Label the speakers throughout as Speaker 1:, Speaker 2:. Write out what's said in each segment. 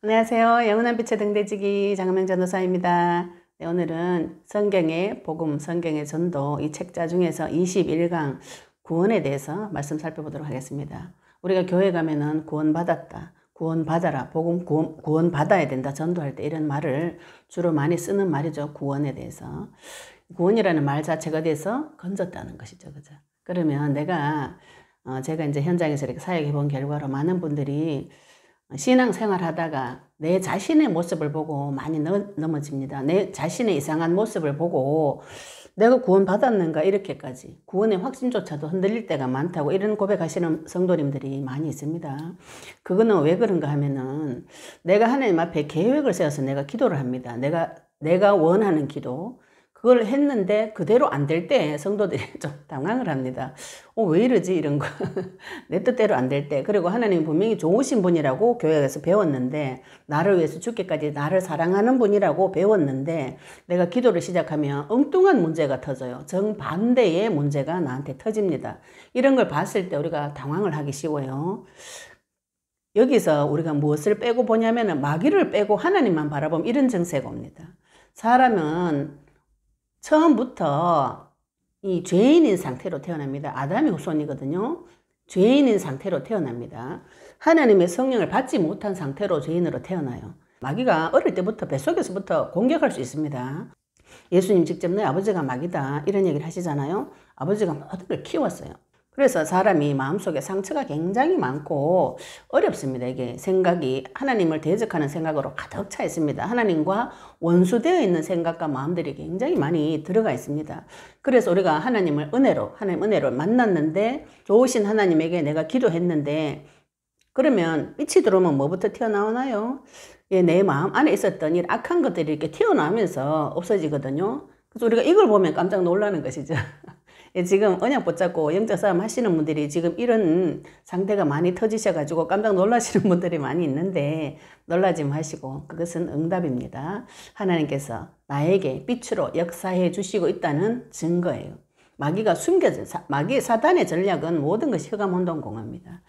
Speaker 1: 안녕하세요. 영원한 빛의 등대지기 장은명 전도사입니다. 네, 오늘은 성경의 복음, 성경의 전도 이 책자 중에서 21강 구원에 대해서 말씀 살펴보도록 하겠습니다. 우리가 교회 가면은 구원받았다, 구원받아라, 복음 구원받아야 된다, 전도할 때 이런 말을 주로 많이 쓰는 말이죠. 구원에 대해서. 구원이라는 말 자체가 돼서 건졌다는 것이죠. 그죠? 그러면 제가 이제 현장에서 이렇게 사역해 본 결과로 많은 분들이 신앙생활 하다가 내 자신의 모습을 보고 많이 넘어집니다. 내 자신의 이상한 모습을 보고 내가 구원받았는가 이렇게까지 구원의 확신조차도 흔들릴 때가 많다고 이런 고백하시는 성도님들이 많이 있습니다. 그거는 왜 그런가 하면은 내가 하나님 앞에 계획을 세워서 내가 기도를 합니다. 내가 원하는 기도 그걸 했는데 그대로 안 될 때 성도들이 좀 당황을 합니다. 왜 이러지? 이런 거. 내 뜻대로 안 될 때. 그리고 하나님 분명히 좋으신 분이라고 교회에서 배웠는데 나를 위해서 죽기까지 나를 사랑하는 분이라고 배웠는데 내가 기도를 시작하면 엉뚱한 문제가 터져요. 정반대의 문제가 나한테 터집니다. 이런 걸 봤을 때 우리가 당황을 하기 쉬워요. 여기서 우리가 무엇을 빼고 보냐면 마귀를 빼고 하나님만 바라보면 이런 정세가 옵니다. 사람은 처음부터 이 죄인인 상태로 태어납니다. 아담의 후손이거든요. 죄인인 상태로 태어납니다. 하나님의 성령을 받지 못한 상태로 죄인으로 태어나요. 마귀가 어릴 때부터 뱃속에서부터 공격할 수 있습니다. 예수님 직접 너희 아버지가 마귀다 이런 얘기를 하시잖아요. 아버지가 모든 걸 키웠어요. 그래서 사람이 마음속에 상처가 굉장히 많고 어렵습니다. 이게 생각이 하나님을 대적하는 생각으로 가득 차 있습니다. 하나님과 원수되어 있는 생각과 마음들이 굉장히 많이 들어가 있습니다. 그래서 우리가 하나님 은혜로 만났는데 좋으신 하나님에게 내가 기도했는데 그러면 빛이 들어오면 뭐부터 튀어나오나요? 내 마음 안에 있었던 이 악한 것들이 이렇게 튀어나오면서 없어지거든요. 그래서 우리가 이걸 보면 깜짝 놀라는 것이죠. 지금 언약 붙잡고 영적 싸움 하시는 분들이 지금 이런 상태가 많이 터지셔가지고 깜짝 놀라시는 분들이 많이 있는데 놀라지 마시고 그것은 응답입니다. 하나님께서 나에게 빛으로 역사해 주시고 있다는 증거예요. 마귀 사단의 전략은 모든 것이 흑암운동공합니다.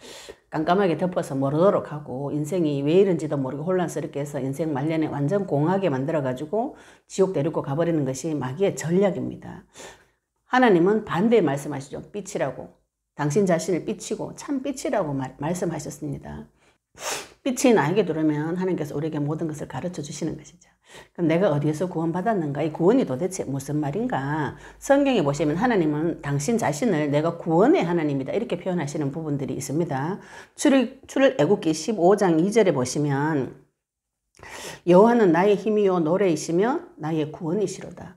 Speaker 1: 깜깜하게 덮어서 모르도록 하고 인생이 왜 이런지도 모르고 혼란스럽게 해서 인생 말년에 완전 공하게 만들어가지고 지옥 데리고 가버리는 것이 마귀의 전략입니다. 하나님은 반대에 말씀하시죠. 빛이라고. 당신 자신을 빛이고 참 빛이라고 말씀하셨습니다. 빛이 나에게 들어오면 하나님께서 우리에게 모든 것을 가르쳐 주시는 것이죠. 그럼 내가 어디에서 구원받았는가? 이 구원이 도대체 무슨 말인가? 성경에 보시면 하나님은 당신 자신을 내가 구원의 하나님이다 이렇게 표현하시는 부분들이 있습니다. 출애굽기 15장 2절에 보시면 여호와는 나의 힘이요 노래이시며 나의 구원이시로다.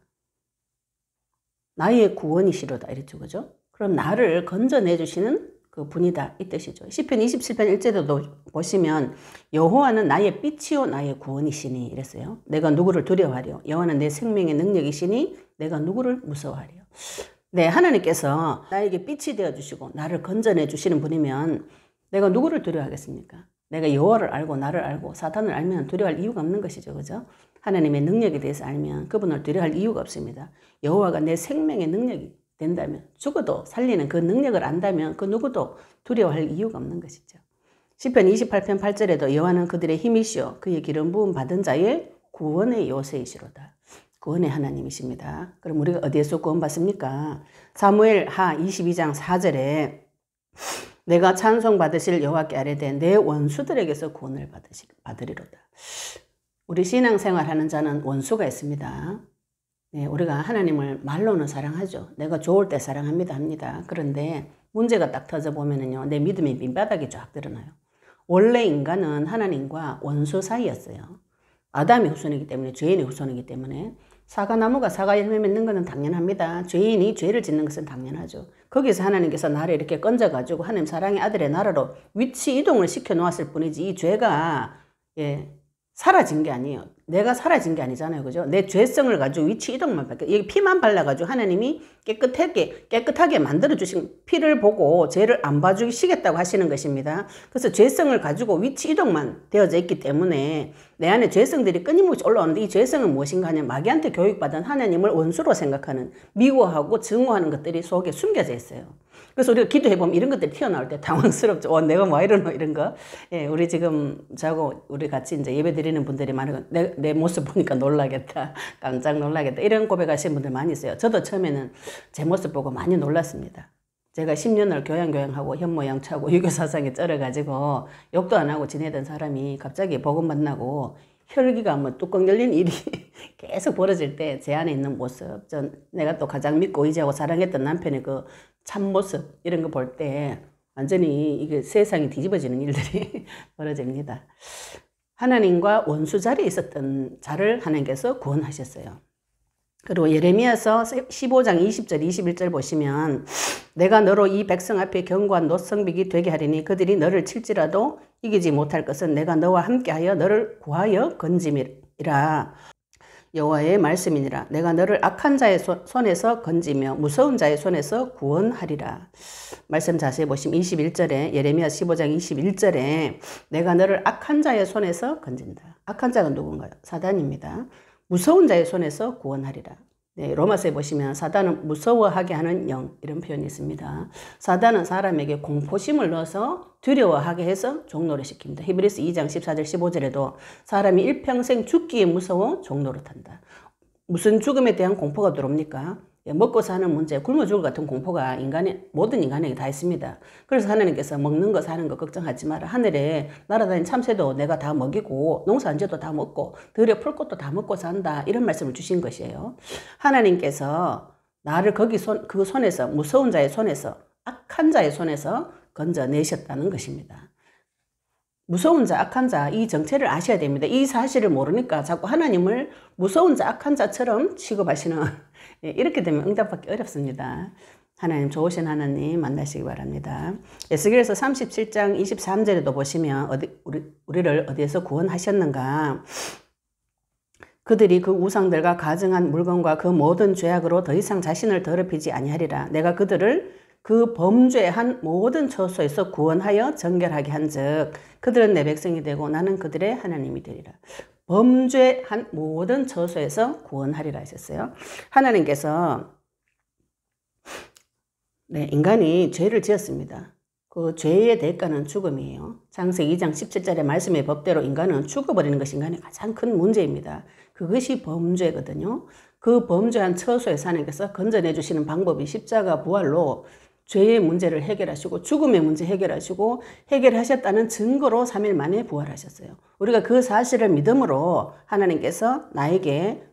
Speaker 1: 나의 구원이시로다 이랬죠. 그죠? 그럼 나를 건져내 주시는 그 분이다 이 뜻이죠. 시편 27편 1절에도 보시면 여호와는 나의 빛이요 나의 구원이시니 이랬어요. 내가 누구를 두려워하려? 여호와는 내 생명의 능력이시니 내가 누구를 무서워하려? 네, 하나님께서 나에게 빛이 되어 주시고 나를 건져내 주시는 분이면 내가 누구를 두려워하겠습니까? 내가 여호와를 알고 나를 알고 사탄을 알면 두려워할 이유가 없는 것이죠. 그죠? 하나님의 능력에 대해서 알면 그분을 두려워할 이유가 없습니다. 여호와가 내 생명의 능력이 된다면 죽어도 살리는 그 능력을 안다면 그 누구도 두려워할 이유가 없는 것이죠. 시편 28편 8절에도 여호와는 그들의 힘이시오 그의 기름 부음 받은 자의 구원의 요새이시로다. 구원의 하나님이십니다. 그럼 우리가 어디에서 구원받습니까? 사무엘 하 22장 4절에 내가 찬송 받으실 여호와께 아뢰되 내 원수들에게서 구원을 받으리로다. 우리 신앙생활 하는 자는 원수가 있습니다. 네, 우리가 하나님을 말로는 사랑하죠. 내가 좋을 때 사랑합니다 합니다. 그런데 문제가 딱 터져보면은요, 내 믿음의 밑바닥이 쫙 드러나요. 원래 인간은 하나님과 원수 사이였어요. 아담의 후손이기 때문에, 죄인의 후손이기 때문에 사과나무가 사과 열매 맺는 것은 당연합니다. 죄인이 죄를 짓는 것은 당연하죠. 거기서 하나님께서 나를 이렇게 건져가지고 하나님 사랑의 아들의 나라로 위치 이동을 시켜 놓았을 뿐이지 이 죄가 사라진 게 아니에요. 내가 사라진 게 아니잖아요. 그죠? 내 죄성을 가지고 위치 이동만 받게. 여기 피만 발라가지고 하나님이 깨끗하게 만들어주신 피를 보고 죄를 안 봐주시겠다고 하시는 것입니다. 그래서 죄성을 가지고 위치 이동만 되어져 있기 때문에 내 안에 죄성들이 끊임없이 올라오는데 이 죄성은 무엇인가 하면 마귀한테 교육받은 하나님을 원수로 생각하는 미워하고 증오하는 것들이 속에 숨겨져 있어요. 그래서 우리가 기도해보면 이런 것들이 튀어나올 때 당황스럽죠. 내가 뭐 이러노, 이런 거. 예, 우리 지금 저하고 우리 같이 이제 예배 드리는 분들이 많은 내 모습 보니까 놀라겠다. 깜짝 놀라겠다. 이런 고백하시는 분들 많이 있어요. 저도 처음에는 제 모습 보고 많이 놀랐습니다. 제가 10년을 교양하고 현모양처하고 유교사상에 쩔어가지고 욕도 안 하고 지내던 사람이 갑자기 복음 만나고 혈기가 뭐 뚜껑 열린 일이 계속 벌어질 때 제 안에 있는 모습, 내가 또 가장 믿고 의지하고 사랑했던 남편의 그 참모습 이런 거 볼 때 완전히 이게 세상이 뒤집어지는 일들이 벌어집니다. 하나님과 원수 자리에 있었던 자를 하나님께서 구원하셨어요. 그리고 예레미야서 15장 20절 21절 보시면 내가 너로 이 백성 앞에 견고한 노성벽이 되게 하리니 그들이 너를 칠지라도 이기지 못할 것은 내가 너와 함께하여 너를 구하여 건짐이라. 여호와의 말씀이니라. 내가 너를 악한 자의 손에서 건지며 무서운 자의 손에서 구원하리라. 말씀 자세히 보시면 21절에 예레미야 15장 21절에 내가 너를 악한 자의 손에서 건진다. 악한 자가 누군가요? 사단입니다. 무서운 자의 손에서 구원하리라. 네, 로마서에 보시면 사단은 무서워하게 하는 영 이런 표현이 있습니다. 사단은 사람에게 공포심을 넣어서 두려워하게 해서 종노릇 시킵니다. 히브리서 2장 14절 15절에도 사람이 일평생 죽기에 무서워 종노릇한다. 무슨 죽음에 대한 공포가 들어옵니까? 먹고 사는 문제, 굶어 죽을 같은 공포가 모든 인간에게 다 있습니다. 그래서 하나님께서 먹는 거 사는 거 걱정하지 마라. 하늘에 날아다니는 참새도 내가 다 먹이고 농사 안 지어도 다 먹고 들에 풀 것도 다 먹고 산다. 이런 말씀을 주신 것이에요. 하나님께서 나를 그 손에서 무서운 자의 손에서 악한 자의 손에서 건져내셨다는 것입니다. 무서운 자, 악한 자, 이 정체를 아셔야 됩니다. 이 사실을 모르니까 자꾸 하나님을 무서운 자, 악한 자처럼 취급하시는 이렇게 되면 응답받기 어렵습니다. 하나님, 좋으신 하나님 만나시기 바랍니다. 에스겔서 37장 23절에도 보시면 우리를 어디에서 구원하셨는가? 그들이 그 우상들과 가증한 물건과 그 모든 죄악으로 더 이상 자신을 더럽히지 아니하리라. 내가 그들을 그 범죄한 모든 처소에서 구원하여 정결하게 한즉 그들은 내 백성이 되고 나는 그들의 하나님이 되리라. 범죄한 모든 처소에서 구원하리라 하셨어요. 하나님께서 인간이 죄를 지었습니다. 그 죄의 대가는 죽음이에요. 창세기 2장 17절의 말씀의 법대로 인간은 죽어버리는 것이 인간의 가장 큰 문제입니다. 그것이 범죄거든요. 그 범죄한 처소에서 하나님께서 건져내 주시는 방법이 십자가 부활로 죄의 문제를 해결하시고 죽음의 문제 해결하시고 해결하셨다는 증거로 3일 만에 부활하셨어요. 우리가 그 사실을 믿음으로 하나님께서 나에게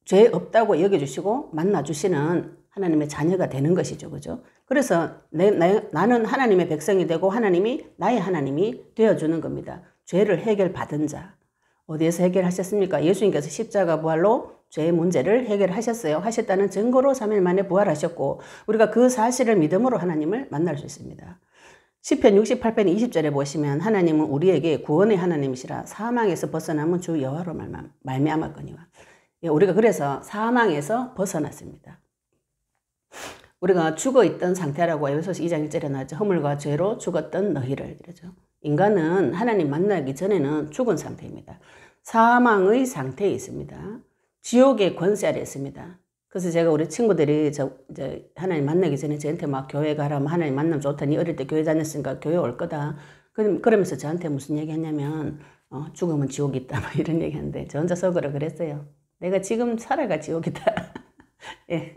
Speaker 1: 죄 없다고 여겨주시고 만나주시는 하나님의 자녀가 되는 것이죠. 그죠? 그래서 나는 하나님의 백성이 되고 하나님이 나의 하나님이 되어주는 겁니다. 죄를 해결받은 자. 어디에서 해결하셨습니까? 예수님께서 십자가 부활로 죄의 문제를 해결하셨어요. 하셨다는 증거로 3일 만에 부활하셨고 우리가 그 사실을 믿음으로 하나님을 만날 수 있습니다. 시편 68편 20절에 보시면 하나님은 우리에게 구원의 하나님이시라 사망에서 벗어남은 주 여호와로 말미암았거니와. 우리가 그래서 사망에서 벗어났습니다. 우리가 죽어있던 상태라고 에베소서 2장 1절에 나왔죠. 허물과 죄로 죽었던 너희를. 이러죠. 인간은 하나님 만나기 전에는 죽은 상태입니다. 사망의 상태에 있습니다. 지옥의 권세 아래 있습니다. 그래서 제가 우리 친구들이 하나님 만나기 전에 저한테 막 교회 가라, 하나님 만나면 좋다니 어릴 때 교회 다녔으니까 교회 올 거다. 그러면서 저한테 무슨 얘기 했냐면 죽으면 지옥이 있다 막 이런 얘기 하는데 저 혼자 속으로 그랬어요. 내가 지금 살아가 지옥이다. 예.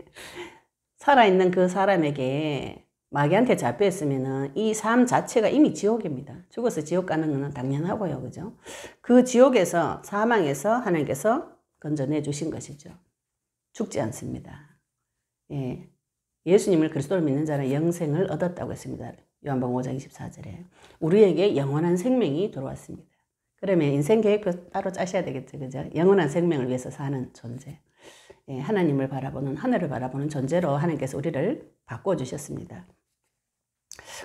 Speaker 1: 살아있는 그 사람에게 마귀한테 잡혀있으면 이 삶 자체가 이미 지옥입니다. 죽어서 지옥 가는 건 당연하고요. 그죠? 그 지옥에서 사망에서 하나님께서 건져내 주신 것이죠. 죽지 않습니다. 예. 예수님을 그리스도를 믿는 자는 영생을 얻었다고 했습니다. 요한복음 5장 24절에. 우리에게 영원한 생명이 들어왔습니다. 그러면 인생 계획표 따로 짜셔야 되겠죠. 그죠? 영원한 생명을 위해서 사는 존재. 예, 하나님을 바라보는, 하늘을 바라보는 존재로 하나님께서 우리를 바꿔주셨습니다.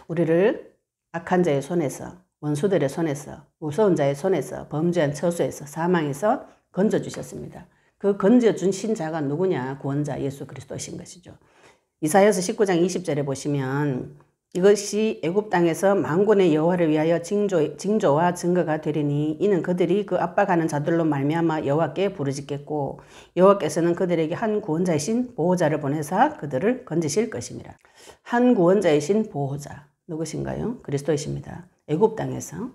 Speaker 1: 우리를 악한 자의 손에서, 원수들의 손에서, 무서운 자의 손에서, 범죄한 처소에서, 사망에서 건져주셨습니다. 그 건져주신 자가 누구냐? 구원자 예수 그리스도이신 것이죠. 이사야서 19장 20절에 보시면 이것이 애굽 땅에서 만군의 여호와를 위하여 징조와 증거가 되리니 이는 그들이 그 압박하는 자들로 말미암아 여호와께 부르짖겠고 여호와께서는 그들에게 한 구원자이신 보호자를 보내사 그들을 건지실 것입니다. 한 구원자이신 보호자 누구신가요? 그리스도이십니다. 애굽 땅에서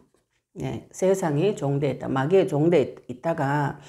Speaker 1: 세상의 종되어 있다, 마귀의 종되어 있다가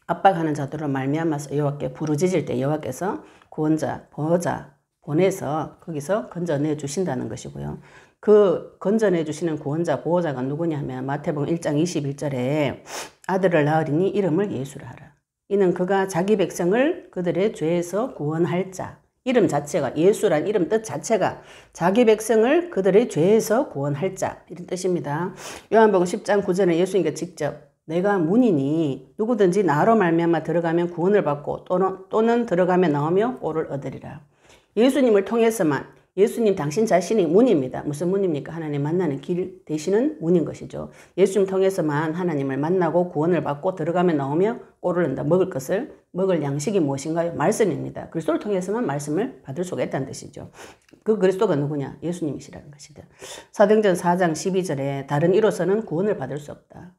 Speaker 1: 압박하는 자들로 말미암아서 여호와께 부르짖을 때 여호와께서 구원자, 보호자 보내서 거기서 건져내 주신다는 것이고요. 그 건져내 주시는 구원자, 보호자가 누구냐면 마태복음 1장 21절에 아들을 낳으리니 이름을 예수라 하라. 이는 그가 자기 백성을 그들의 죄에서 구원할 자. 이름 자체가, 예수란 이름 뜻 자체가 자기 백성을 그들의 죄에서 구원할 자 이런 뜻입니다. 요한복음 10장 9절에 예수님께서 직접 내가 문이니 누구든지 나로 말미암아 들어가면 구원을 받고 또는 들어가며 나오며 꼴을 얻으리라. 예수님을 통해서만, 예수님 당신 자신이 문입니다. 무슨 문입니까? 하나님 만나는 길 되시는 문인 것이죠. 예수님 통해서만 하나님을 만나고 구원을 받고 들어가며 나오며 꼴을 얻는다. 먹을 양식이 무엇인가요? 말씀입니다. 그리스도를 통해서만 말씀을 받을 수가 있다는 뜻이죠. 그 그리스도가 누구냐? 예수님이시라는 것이다. 사도행전 4장 12절에 다른 이로서는 구원을 받을 수 없다.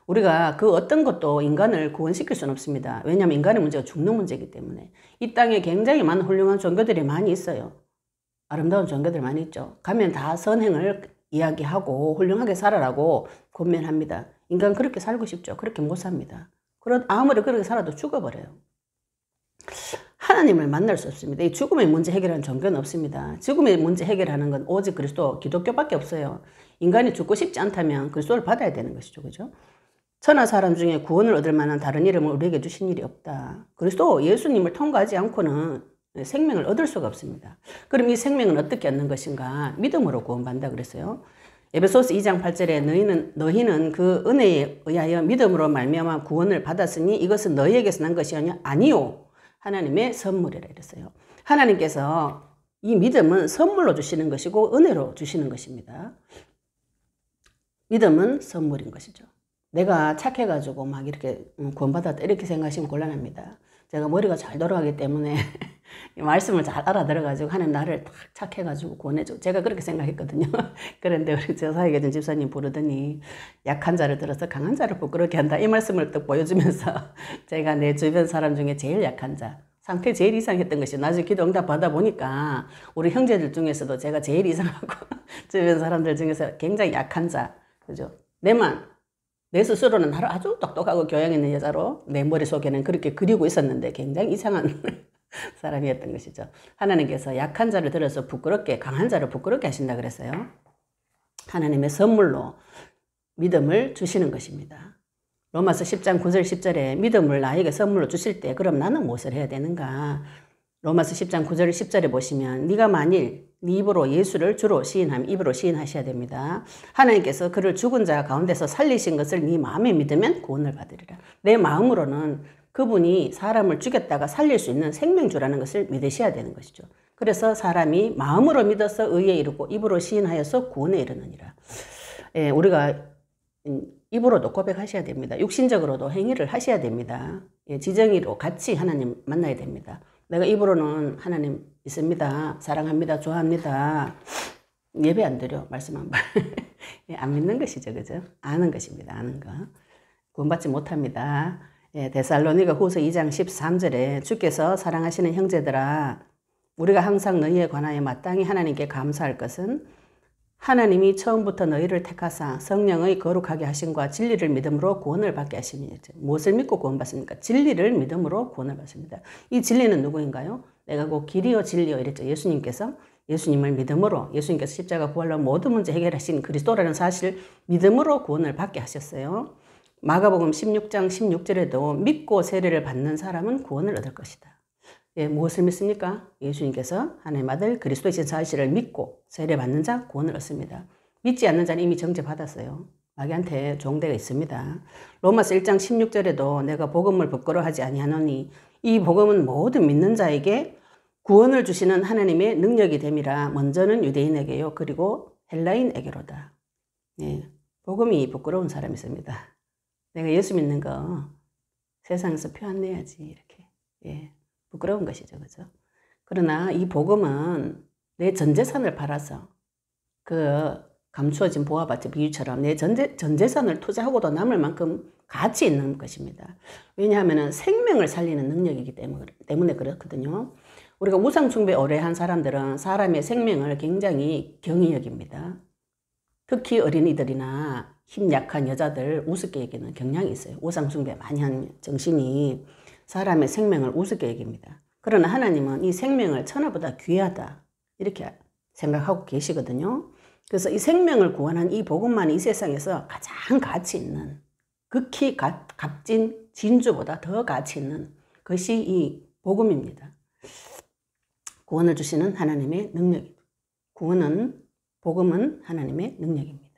Speaker 1: 우리가 그 어떤 것도 인간을 구원시킬 수는 없습니다. 왜냐하면 인간의 문제가 죽는 문제이기 때문에. 이 땅에 굉장히 많은 훌륭한 종교들이 많이 있어요. 아름다운 종교들 많이 있죠. 가면 다 선행을 이야기하고 훌륭하게 살아라고 권면합니다. 인간 그렇게 살고 싶죠. 그렇게 못 삽니다. 아무리 그렇게 살아도 죽어버려요. 하나님을 만날 수 없습니다. 이 죽음의 문제 해결하는 종교는 없습니다. 죽음의 문제 해결하는 건 오직 그리스도, 기독교밖에 없어요. 인간이 죽고 싶지 않다면 그리스도를 받아야 되는 것이죠. 그죠? 천하 사람 중에 구원을 얻을 만한 다른 이름을 우리에게 주신 일이 없다. 그리스도 예수님을 통과하지 않고는 생명을 얻을 수가 없습니다. 그럼 이 생명은 어떻게 얻는 것인가? 믿음으로 구원받는다 그랬어요. 에베소서 2장 8절에 너희는 그 은혜에 의하여 믿음으로 말미암아 구원을 받았으니 이것은 너희에게서 난 것이 아니요 하나님의 선물이라 이랬어요. 하나님께서 이 믿음은 선물로 주시는 것이고 은혜로 주시는 것입니다. 믿음은 선물인 것이죠. 내가 착해가지고 막 이렇게 구원받았다 이렇게 생각하시면 곤란합니다. 제가 머리가 잘 돌아가기 때문에 말씀을 잘 알아들어가지고 하나님 나를 딱 착해가지고 구원해줘. 제가 그렇게 생각했거든요. 그런데 우리 저 사역에 전 집사님 부르더니 약한 자를 들어서 강한 자를 부끄럽게 한다. 이 말씀을 또 보여주면서 제가 내 주변 사람 중에 제일 약한 자, 상태 제일 이상했던 것이 나중에 기도 응답 받아보니까 우리 형제들 중에서도 제가 제일 이상하고 주변 사람들 중에서 굉장히 약한 자. 그죠? 내 스스로는 나를 아주 똑똑하고 교양 있는 여자로 내 머릿속에는 그렇게 그리고 있었는데 굉장히 이상한 사람이었던 것이죠. 하나님께서 약한 자를 들어서 부끄럽게, 강한 자를 부끄럽게 하신다 그랬어요. 하나님의 선물로 믿음을 주시는 것입니다. 로마서 10장 9절 10절에 믿음을 나에게 선물로 주실 때 그럼 나는 무엇을 해야 되는가? 로마서 10장 9절 10절에 보시면 네가 만일 네 입으로 예수를 주로 시인하면 입으로 시인하셔야 됩니다. 하나님께서 그를 죽은 자 가운데서 살리신 것을 네 마음에 믿으면 구원을 받으리라. 내 마음으로는 그분이 사람을 죽였다가 살릴 수 있는 생명주라는 것을 믿으셔야 되는 것이죠. 그래서 사람이 마음으로 믿어서 의에 이르고 입으로 시인하여서 구원에 이르느니라. 우리가 입으로도 고백하셔야 됩니다. 육신적으로도 행위를 하셔야 됩니다. 지정의로 같이 하나님 만나야 됩니다. 내가 입으로는 하나님 있습니다. 사랑합니다. 좋아합니다. 예배 안 드려. 말씀 안 봐. 안 믿는 것이죠. 그죠? 아는 것입니다. 아는 거. 구원받지 못합니다. 데살로니가 후서 2장 13절에 주께서 사랑하시는 형제들아 우리가 항상 너희에 관하여 마땅히 하나님께 감사할 것은 하나님이 처음부터 너희를 택하사 성령의 거룩하게 하심과 진리를 믿음으로 구원을 받게 하시니. 무엇을 믿고 구원받습니까? 진리를 믿음으로 구원을 받습니다. 이 진리는 누구인가요? 내가 곧 길이요 진리요 이랬죠. 예수님께서 예수님을 믿음으로 예수님께서 십자가 부활로 모든 문제 해결하신 그리스도라는 사실 믿음으로 구원을 받게 하셨어요. 마가복음 16장 16절에도 믿고 세례를 받는 사람은 구원을 얻을 것이다. 무엇을 믿습니까? 예수님께서 하나님 아들 그리스도이신 사실을 믿고 세례받는 자 구원을 얻습니다. 믿지 않는 자는 이미 정죄받았어요. 마귀한테 종대가 있습니다. 로마서 1장 16절에도 내가 복음을 부끄러워하지 아니하노니 이 복음은 모든 믿는 자에게 구원을 주시는 하나님의 능력이 됨이라. 먼저는 유대인에게요 그리고 헬라인에게로다. 복음이 부끄러운 사람이 있습니다. 내가 예수 믿는 거 세상에서 표 안 내야지 이렇게 부끄러운 것이죠. 그죠? 그러나 이 복음은 내 전 재산을 팔아서 그 감추어진 보화밭의 비유처럼 내 전 재산을 투자하고도 남을 만큼 가치 있는 것입니다. 왜냐하면 생명을 살리는 능력이기 때문에 그렇거든요. 우리가 우상숭배 오래 한 사람들은 사람의 생명을 굉장히 경히 여깁니다. 특히 어린이들이나 힘 약한 여자들 우습게 여기는 경향이 있어요. 우상숭배 많이 한 정신이 사람의 생명을 우습게 여깁니다. 그러나 하나님은 이 생명을 천하보다 귀하다 이렇게 생각하고 계시거든요. 그래서 이 생명을 구원한 이 복음만이 이 세상에서 가장 가치 있는, 극히 값진 진주보다 더 가치 있는 것이 이 복음입니다. 구원을 주시는 하나님의 능력입니다. 복음은 하나님의 능력입니다.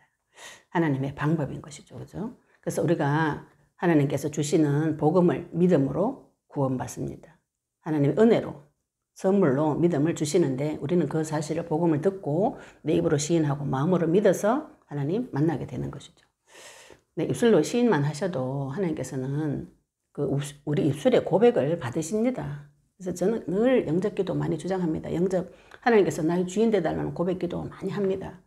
Speaker 1: 하나님의 방법인 것이죠. 그죠? 그래서 우리가 하나님께서 주시는 복음을 믿음으로 구원받습니다. 하나님의 은혜로, 선물로 믿음을 주시는데 우리는 그 사실을 복음을 듣고 내 입으로 시인하고 마음으로 믿어서 하나님 만나게 되는 것이죠. 내 입술로 시인만 하셔도 하나님께서는 우리 입술의 고백을 받으십니다. 그래서 저는 늘 영접기도 많이 주장합니다. 하나님께서 나의 주인 되달라는 고백기도 많이 합니다.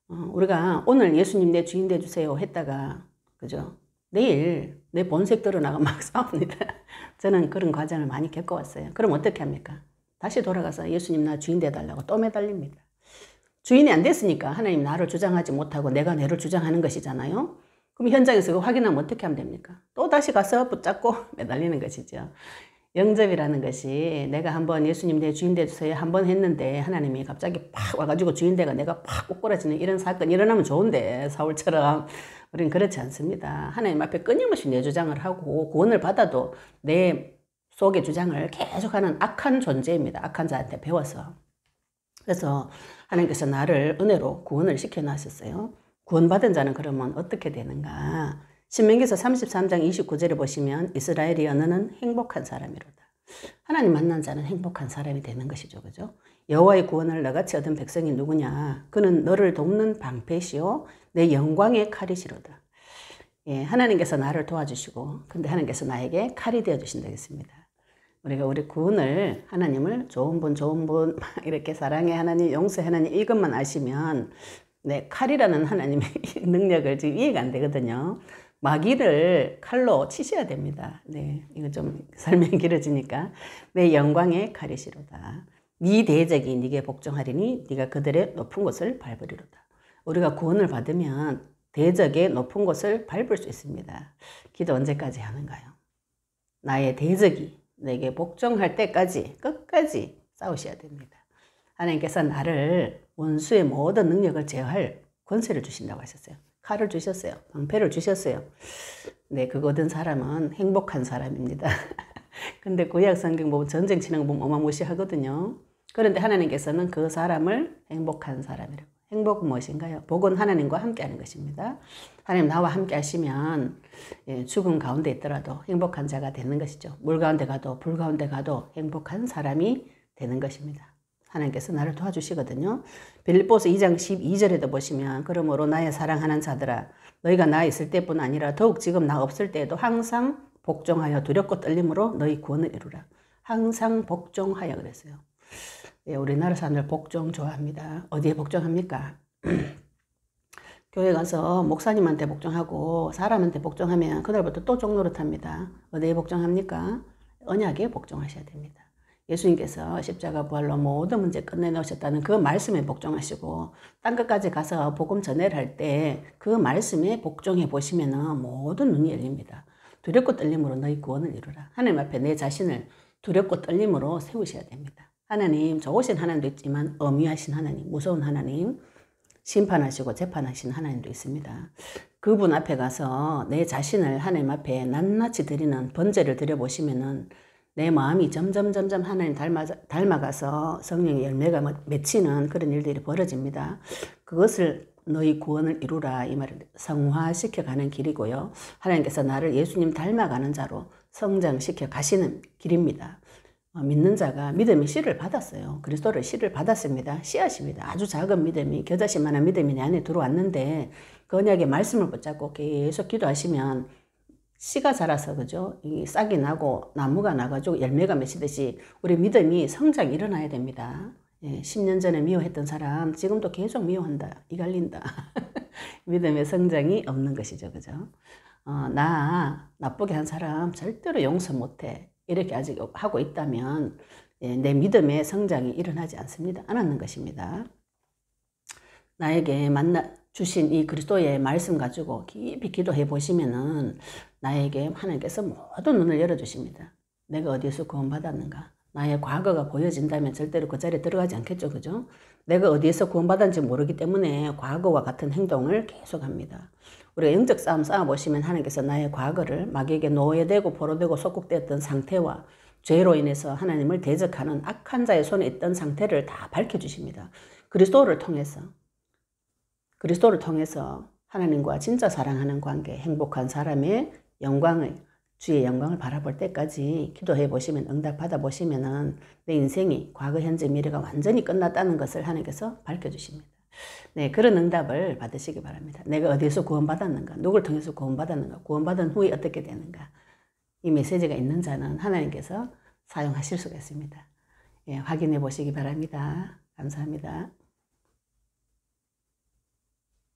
Speaker 1: 우리가 오늘 예수님 내 주인 되주세요 했다가 그죠? 내일 내 본색 드러나가 막 싸웁니다. 저는 그런 과정을 많이 겪어왔어요. 그럼 어떻게 합니까? 다시 돌아가서 예수님 나 주인 되달라고 또 매달립니다. 주인이 안 됐으니까 하나님 나를 주장하지 못하고 내가 내를 주장하는 것이잖아요. 그럼 현장에서 그거 확인하면 어떻게 하면 됩니까? 또 다시 가서 붙잡고 매달리는 것이죠. 영접이라는 것이 내가 한번 예수님 내 주인 되주세요 한번 했는데 하나님이 갑자기 팍 와가지고 주인 되가 내가 팍 꼬꾸라지는 이런 사건이 일어나면 좋은데 사울처럼 우리는 그렇지 않습니다. 하나님 앞에 끊임없이 내 주장을 하고 구원을 받아도 내 속의 주장을 계속하는 악한 존재입니다. 악한 자한테 배워서. 그래서 하나님께서 나를 은혜로 구원을 시켜놨었어요. 구원받은 자는 그러면 어떻게 되는가? 신명기서 33장 29절에 보시면 이스라엘이 너는 행복한 사람이로다. 하나님 만난 자는 행복한 사람이 되는 것이죠. 그죠? 여호와의 구원을 너같이 얻은 백성이 누구냐? 그는 너를 돕는 방패시오 내 영광의 칼이시로다. 예, 하나님께서 나를 도와주시고 근데 하나님께서 나에게 칼이 되어주신다 했습니다. 우리가 우리 구원을 하나님을 좋은 분 이렇게 사랑해 하나님 용서해 하나님 이것만 아시면 네, 칼이라는 하나님의 능력을 지금 이해가 안 되거든요. 마귀를 칼로 치셔야 됩니다. 네, 이거 좀 설명이 길어지니까. 내 영광의 칼이시로다. 네 대적이 네게 복종하리니 네가 그들의 높은 곳을 밟으리로다. 우리가 구원을 받으면 대적의 높은 곳을 밟을 수 있습니다. 기도 언제까지 하는가요? 나의 대적이 내게 복종할 때까지 끝까지 싸우셔야 됩니다. 하나님께서 나를 원수의 모든 능력을 제어할 권세를 주신다고 하셨어요. 칼을 주셨어요. 방패를 주셨어요. 네, 그거 얻은 사람은 행복한 사람입니다. 근데 구약 성경 보면 전쟁 치는 거 보면 어마무시하거든요. 그런데 하나님께서는 그 사람을 행복한 사람이라고. 행복은 무엇인가요? 복은 하나님과 함께 하는 것입니다. 하나님 나와 함께 하시면 죽음 가운데 있더라도 행복한 자가 되는 것이죠. 물 가운데 가도 불 가운데 가도 행복한 사람이 되는 것입니다. 하나님께서 나를 도와주시거든요. 빌립보서 2장 12절에도 보시면 그러므로 나의 사랑하는 자들아 너희가 나 있을 때뿐 아니라 더욱 지금 나 없을 때에도 항상 복종하여 두렵고 떨림으로 너희 구원을 이루라. 항상 복종하여 그랬어요. 예, 우리나라 사람들 복종 좋아합니다. 어디에 복종합니까? 교회 가서 목사님한테 복종하고 사람한테 복종하면 그날부터 또 종노릇합니다. 어디에 복종합니까? 언약에 복종하셔야 됩니다. 예수님께서 십자가 부활로 모든 문제 끝내놓으셨다는 그 말씀에 복종하시고 땅끝까지 가서 복음 전해를 할 때 그 말씀에 복종해 보시면 모든 눈이 열립니다. 두렵고 떨림으로 너희 구원을 이루라. 하나님 앞에 내 자신을 두렵고 떨림으로 세우셔야 됩니다. 하나님 좋으신 하나님도 있지만 엄위하신 하나님, 무서운 하나님, 심판하시고 재판하신 하나님도 있습니다. 그분 앞에 가서 내 자신을 하나님 앞에 낱낱이 드리는 번제를 드려보시면은 내 마음이 점점 하나님 닮아가서 성령의 열매가 맺히는 그런 일들이 벌어집니다. 그것을 너희 구원을 이루라 이 말을 성화시켜가는 길이고요. 하나님께서 나를 예수님 닮아가는 자로 성장시켜 가시는 길입니다. 믿는 자가 믿음의 씨를 받았어요. 그리스도를 씨를 받았습니다. 씨앗입니다. 아주 작은 믿음이 겨자씨만한 믿음이 내 안에 들어왔는데 그 언약의 말씀을 붙잡고 계속 기도하시면 씨가 자라서 그죠? 이 싹이 나고 나무가 나가지고 열매가 맺히듯이 우리 믿음이 성장이 일어나야 됩니다. 10년 전에 미워했던 사람 지금도 계속 미워한다. 이갈린다. 믿음의 성장이 없는 것이죠. 그죠? 나 나쁘게 한 사람 절대로 용서 못해. 이렇게 아직 하고 있다면 내 믿음의 성장이 일어나지 않습니다. 안 하는 것입니다. 나에게 주신 이 그리스도의 말씀 가지고 깊이 기도해 보시면은 나에게 하나님께서 모든 눈을 열어주십니다. 내가 어디에서 구원받았는가? 나의 과거가 보여진다면 절대로 그 자리에 들어가지 않겠죠. 그죠? 내가 어디에서 구원받았는지 모르기 때문에 과거와 같은 행동을 계속합니다. 우리가 영적 싸움 싸워보시면 하나님께서 나의 과거를 마귀에게 노예되고 포로되고 속국되었던 상태와 죄로 인해서 하나님을 대적하는 악한 자의 손에 있던 상태를 다 밝혀주십니다. 그리스도를 통해서 하나님과 진짜 사랑하는 관계, 행복한 사람의 영광을, 주의 영광을 바라볼 때까지 기도해 보시면, 응답 받아 보시면은 내 인생이 과거, 현재, 미래가 완전히 끝났다는 것을 하나님께서 밝혀주십니다. 네, 그런 응답을 받으시기 바랍니다. 내가 어디에서 구원받았는가? 누굴 통해서 구원받았는가? 구원받은 후에 어떻게 되는가? 이 메시지가 있는 자는 하나님께서 사용하실 수가 있습니다. 예, 확인해 보시기 바랍니다. 감사합니다.